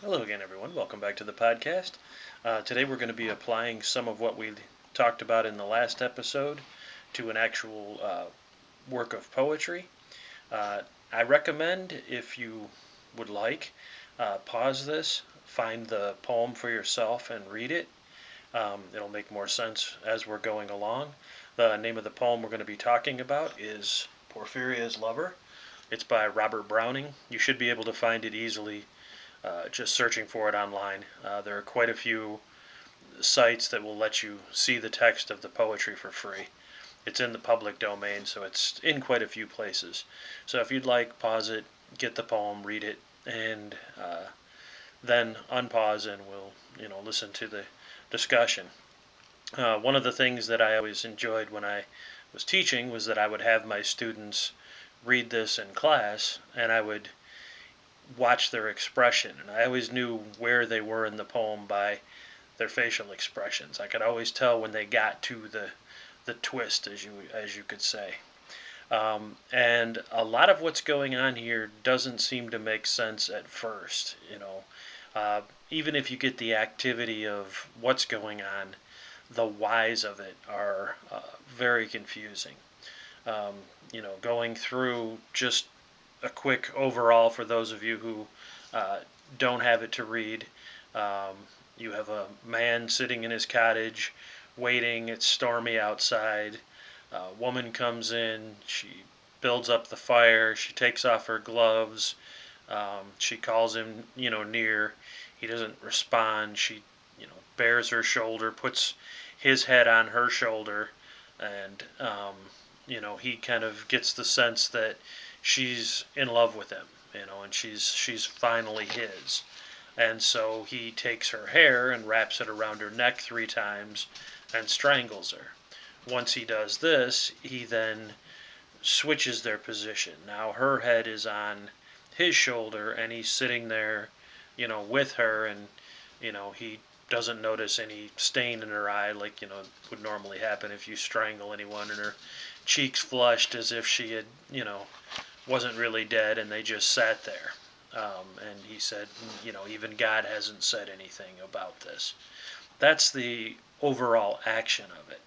Hello again, everyone. Welcome back to the podcast. Today we're going to be applying some of what we talked about in the last episode to an actual work of poetry. Uh, I recommend, if you would like, pause this, find the poem for yourself, and read it. It'll make more sense as we're going along. The name of the poem we're going to be talking about is Porphyria's Lover. It's by Robert Browning. You should be able to find it easily just searching for it online. There are quite a few sites that will let you see the text of the poetry for free. It's in the public domain, so it's in quite a few places. So if you'd like, pause it, get the poem, read it, and then unpause, and we'll listen to the discussion. One of the things that I always enjoyed when I was teaching was that I would have my students read this in class, and I would watch their expression, and I always knew where they were in the poem by their facial expressions. I could always tell when they got to the twist, as you could say. And a lot of what's going on here doesn't seem to make sense at first. Even if you get the activity of what's going on, the whys of it are very confusing. Going through just a quick overall for those of you who don't have it to read. Um, you have a man sitting in his cottage waiting. It's stormy outside. A woman comes in. She builds up the fire. She takes off her gloves. She calls him, near. He doesn't respond. She, bares her shoulder, puts his head on her shoulder, and he kind of gets the sense that she's in love with him, and she's finally his. And so he takes her hair and wraps it around her neck 3 times and strangles her. Once he does this, he then switches their position. Now her head is on his shoulder, and he's sitting there, with her, and he doesn't notice any stain in her eye like would normally happen if you strangle anyone, and her cheeks flushed as if she had wasn't really dead, and they just sat there. And he said, even God hasn't said anything about this. That's the overall action of it.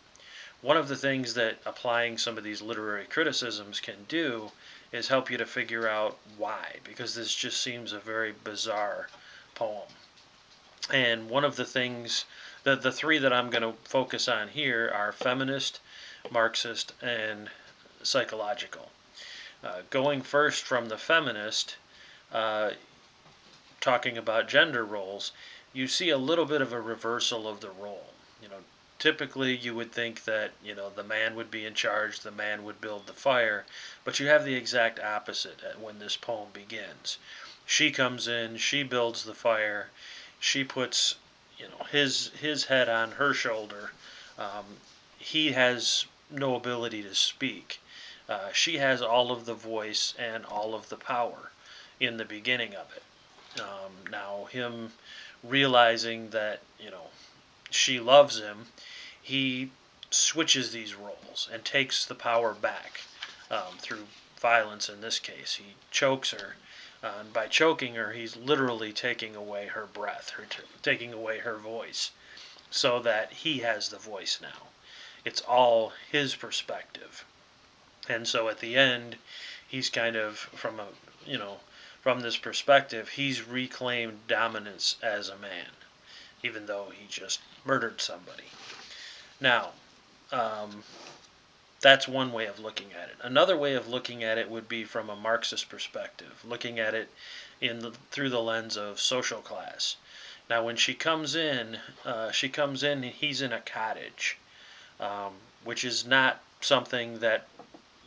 One of the things that applying some of these literary criticisms can do is help you to figure out why, because this just seems a very bizarre poem. And one of the things, the three that I'm going to focus on here are feminist, Marxist, and psychological. Going first from the feminist, uh, talking about gender roles, you see a little bit of a reversal of the role. Typically you would think that the man would be in charge, the man would build the fire, but you have the exact opposite when this poem begins. She comes in, she builds the fire, she puts his head on her shoulder. He has no ability to speak. She has all of the voice and all of the power in the beginning of it. Now, him realizing that, she loves him, he switches these roles and takes the power back through violence in this case. He chokes her. And by choking her, he's literally taking away her breath, taking away her voice, so that he has the voice now. It's all his perspective. And so at the end, he's kind of from this perspective, he's reclaimed dominance as a man, even though he just murdered somebody. Now, that's one way of looking at it. Another way of looking at it would be from a Marxist perspective, looking at it through the lens of social class. Now, when she comes in, and he's in a cottage, which is not something that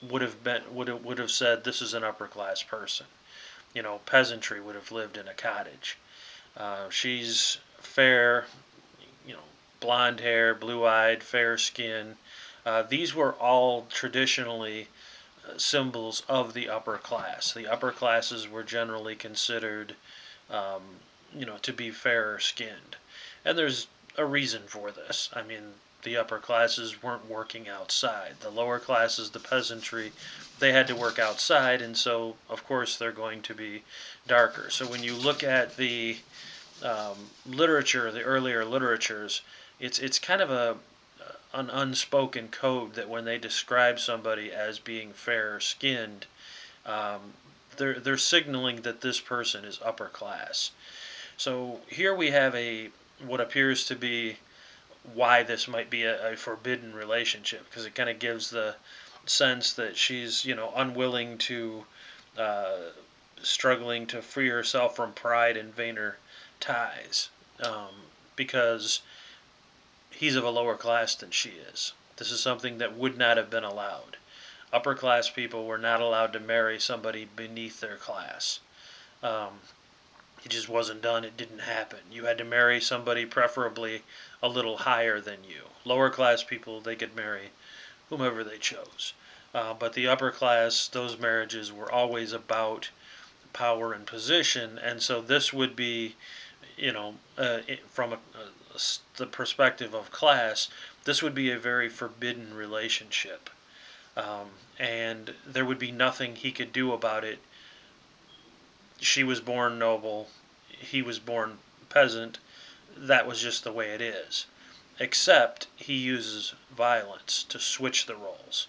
would have said this is an upper class person. Peasantry would have lived in a cottage. She's fair, blonde hair, blue-eyed, fair skin. These were all traditionally symbols of the upper class. The upper classes were generally considered, to be fairer skinned. And there's a reason for this. I mean, the upper classes weren't working outside. The lower classes, the peasantry, they had to work outside, and so, of course, they're going to be darker. So when you look at the literature, the earlier literatures, it's kind of an unspoken code that when they describe somebody as being fair skinned, um, they're signaling that this person is upper class. So here we have a what appears to be why this might be a forbidden relationship, because it kind of gives the sense that she's unwilling to uh, struggling to free herself from pride and vainer ties, um, because he's of a lower class than she is. This is something that would not have been allowed. Upper class people were not allowed to marry somebody beneath their class. Um, it just wasn't done. It didn't happen. You had to marry somebody preferably a little higher than you. Lower class people, they could marry whomever they chose. But the upper class, those marriages were always about power and position, and so this would be, from the perspective of class, this would be a very forbidden relationship, and there would be nothing he could do about it. She was born noble, he was born peasant. That was just the way it is. Except he uses violence to switch the roles,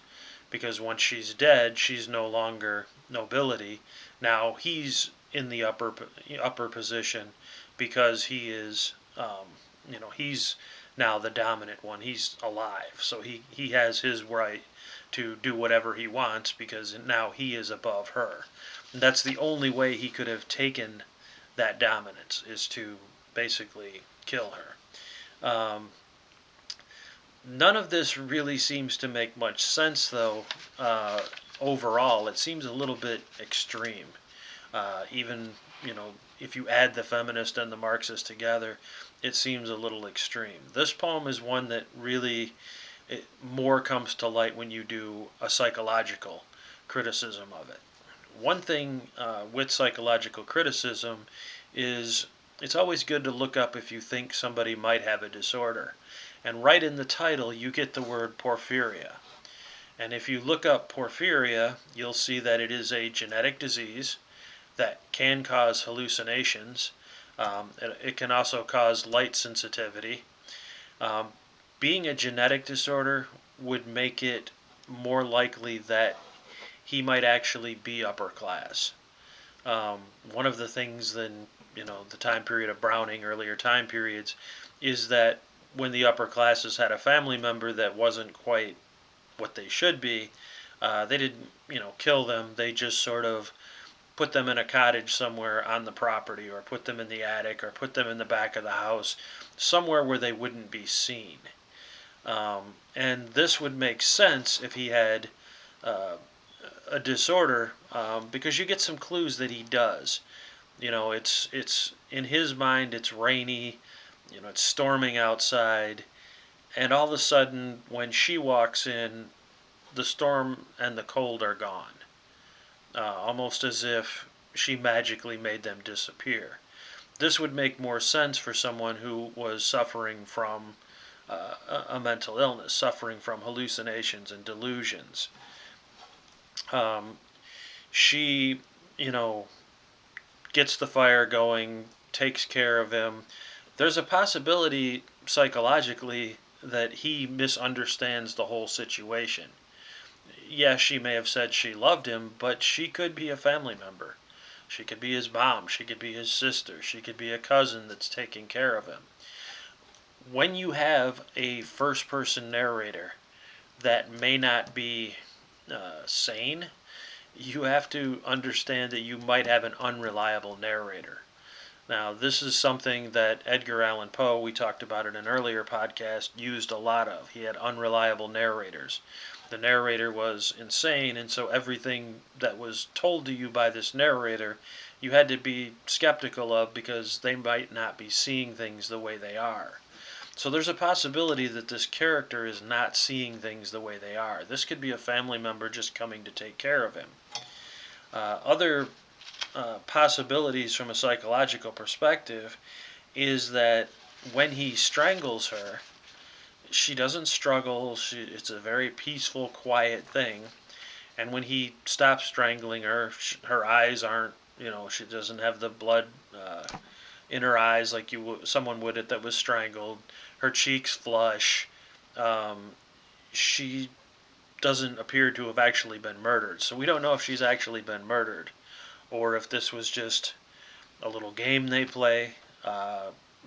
because once she's dead, she's no longer nobility. Now he's in the upper position because he is, he's now the dominant one. He's alive, so he has his right to do whatever he wants because now he is above her. And that's the only way he could have taken that dominance, is to basically kill her. None of this really seems to make much sense, though. Overall, it seems a little bit extreme. Even, if you add the feminist and the Marxist together, it seems a little extreme. This poem is one that really more comes to light when you do a psychological criticism of it. One thing with psychological criticism is it's always good to look up if you think somebody might have a disorder. And right in the title, you get the word porphyria. And if you look up porphyria, you'll see that it is a genetic disease that can cause hallucinations. It can also cause light sensitivity. Um, Being a genetic disorder would make it more likely that he might actually be upper class. One of the things in the time period of Browning, earlier time periods, is that when the upper classes had a family member that wasn't quite what they should be, they didn't kill them. They just sort of put them in a cottage somewhere on the property, or put them in the attic, or put them in the back of the house, somewhere where they wouldn't be seen. And this would make sense if he had uh, a disorder, because you get some clues that he does. It's in his mind. It's rainy. It's storming outside, and all of a sudden, when she walks in, the storm and the cold are gone, almost as if she magically made them disappear. This would make more sense for someone who was suffering from a mental illness, suffering from hallucinations and delusions. Um, she, you know, gets the fire going, takes care of him. There's a possibility psychologically that he misunderstands the whole situation. Yes, she may have said she loved him, but she could be a family member. She could be his mom. She could be his sister. She could be a cousin that's taking care of him. When you have a first person narrator that may not be sane, you have to understand that you might have an unreliable narrator. Now, this is something that Edgar Allan Poe, we talked about in an earlier podcast, used a lot of. He had unreliable narrators. The narrator was insane, and so everything that was told to you by this narrator, you had to be skeptical of, because they might not be seeing things the way they are. So there's a possibility that this character is not seeing things the way they are. This could be a family member just coming to take care of him. Other possibilities from a psychological perspective is that when he strangles her, she doesn't struggle. It's a very peaceful, quiet thing. And when he stops strangling her, her eyes aren't, she doesn't have the blood in her eyes like someone would that was strangled. Her cheeks flush. She doesn't appear to have actually been murdered. So we don't know if she's actually been murdered or if this was just a little game they play.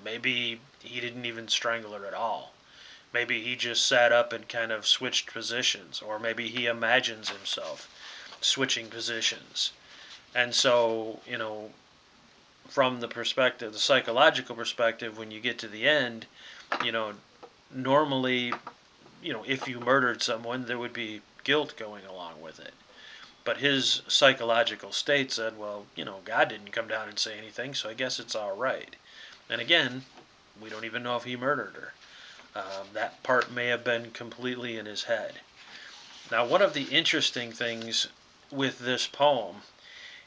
Maybe he didn't even strangle her at all. Maybe he just sat up and kind of switched positions, or maybe he imagines himself switching positions. And so, from the perspective, the psychological perspective, when you get to the end, you know, normally, if you murdered someone, there would be guilt going along with it. But his psychological state said, well, God didn't come down and say anything, so I guess it's all right. And again, we don't even know if he murdered her. That part may have been completely in his head. Now, one of the interesting things with this poem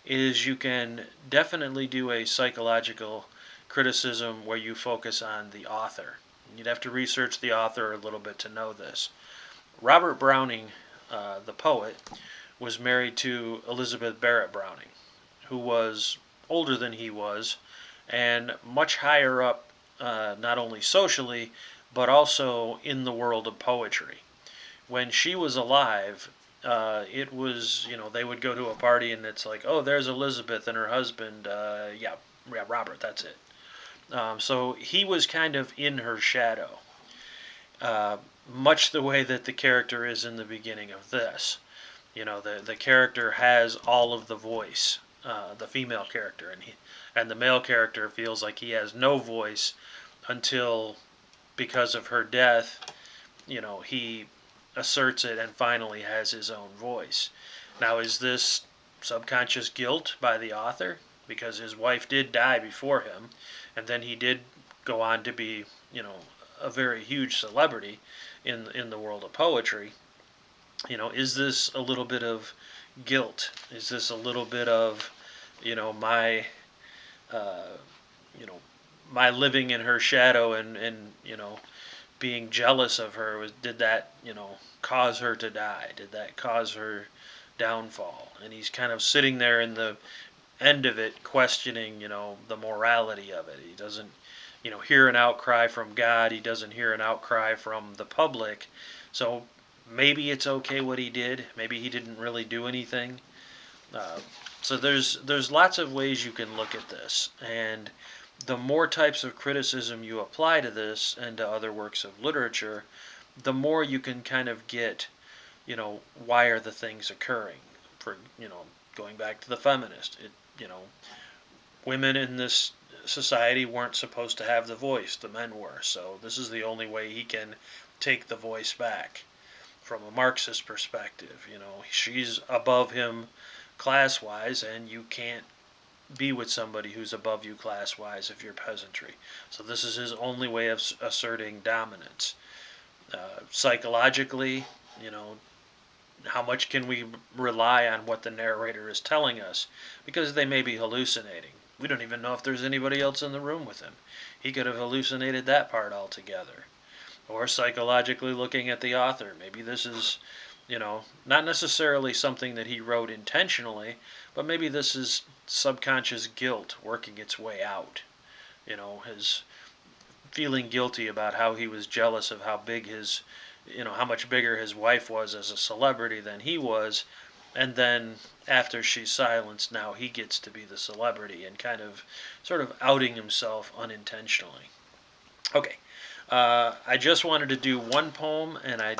is you can definitely do a psychological criticism where you focus on the author. You'd have to research the author a little bit to know this. Robert Browning, the poet, was married to Elizabeth Barrett Browning, who was older than he was and much higher up, not only socially, but also in the world of poetry. When she was alive, it was, they would go to a party and it's like, oh, there's Elizabeth and her husband, yeah, Robert, that's it. So he was kind of in her shadow, much the way that the character is in the beginning of this. The character has all of the voice, the female character, and the male character feels like he has no voice until, because of her death, he asserts it and finally has his own voice. Now, is this subconscious guilt by the author? Because his wife did die before him, and then he did go on to be, a very huge celebrity in the world of poetry. Is this a little bit of guilt? Is this a little bit of, my, uh, my living in her shadow and being jealous of her? Did that, cause her to die? Did that cause her downfall? And he's kind of sitting there in the end of it questioning, the morality of it. He doesn't, hear an outcry from God. He doesn't hear an outcry from the public. So maybe it's okay what he did. Maybe he didn't really do anything. So there's lots of ways you can look at this, and the more types of criticism you apply to this and to other works of literature, the more you can kind of get, why are the things occurring? For going back to the feminist, women in this society weren't supposed to have the voice. The men were. So this is the only way he can take the voice back. From a Marxist perspective, she's above him class-wise, and you can't be with somebody who's above you class-wise if you're peasantry. So this is his only way of asserting dominance. Psychologically, how much can we rely on what the narrator is telling us? Because they may be hallucinating. We don't even know if there's anybody else in the room with him. He could have hallucinated that part altogether. Or psychologically looking at the author. Maybe this is, not necessarily something that he wrote intentionally, but maybe this is subconscious guilt working its way out. His feeling guilty about how he was jealous of how big his, how much bigger his wife was as a celebrity than he was, and then after she's silenced, now he gets to be the celebrity and kind of sort of outing himself unintentionally. Okay, I just wanted to do one poem, and I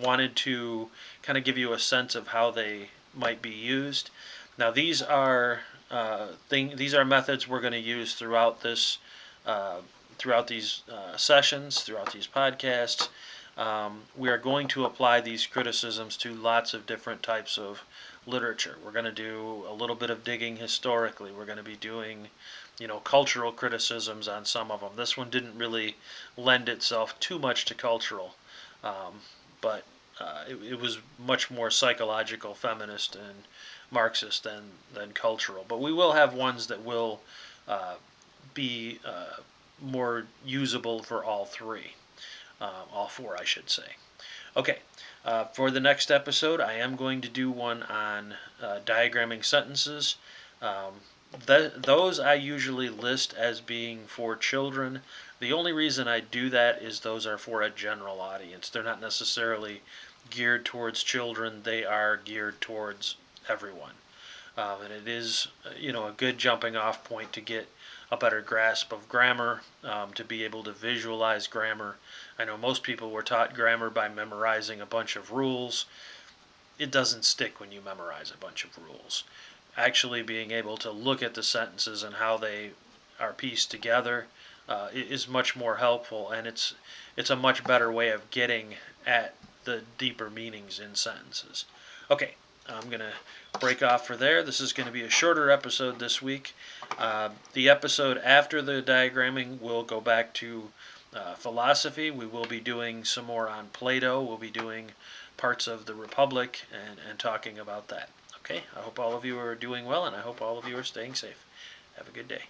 wanted to kind of give you a sense of how they might be used. Now these are these are methods we're going to use throughout this, throughout these sessions, throughout these podcasts. We are going to apply these criticisms to lots of different types of literature. We're going to do a little bit of digging historically. We're going to be doing, cultural criticisms on some of them. This one didn't really lend itself too much to cultural, but it was much more psychological, feminist, and Marxist than cultural. But we will have ones that will be more usable for all three. All four, I should say. Okay, for the next episode, I am going to do one on diagramming sentences. those I usually list as being for children. The only reason I do that is those are for a general audience. They're not necessarily geared towards children. They are geared towards everyone. And it is, a good jumping off point to get a better grasp of grammar, to be able to visualize grammar. I know most people were taught grammar by memorizing a bunch of rules. It doesn't stick when you memorize a bunch of rules. Actually being able to look at the sentences and how they are pieced together is much more helpful, and it's a much better way of getting at the deeper meanings in sentences. Okay, I'm going to break off for there. This is going to be a shorter episode this week. The episode after the diagramming, we'll go back to philosophy. We will be doing some more on Plato. We'll be doing parts of the Republic and talking about that. Okay, I hope all of you are doing well, and I hope all of you are staying safe. Have a good day.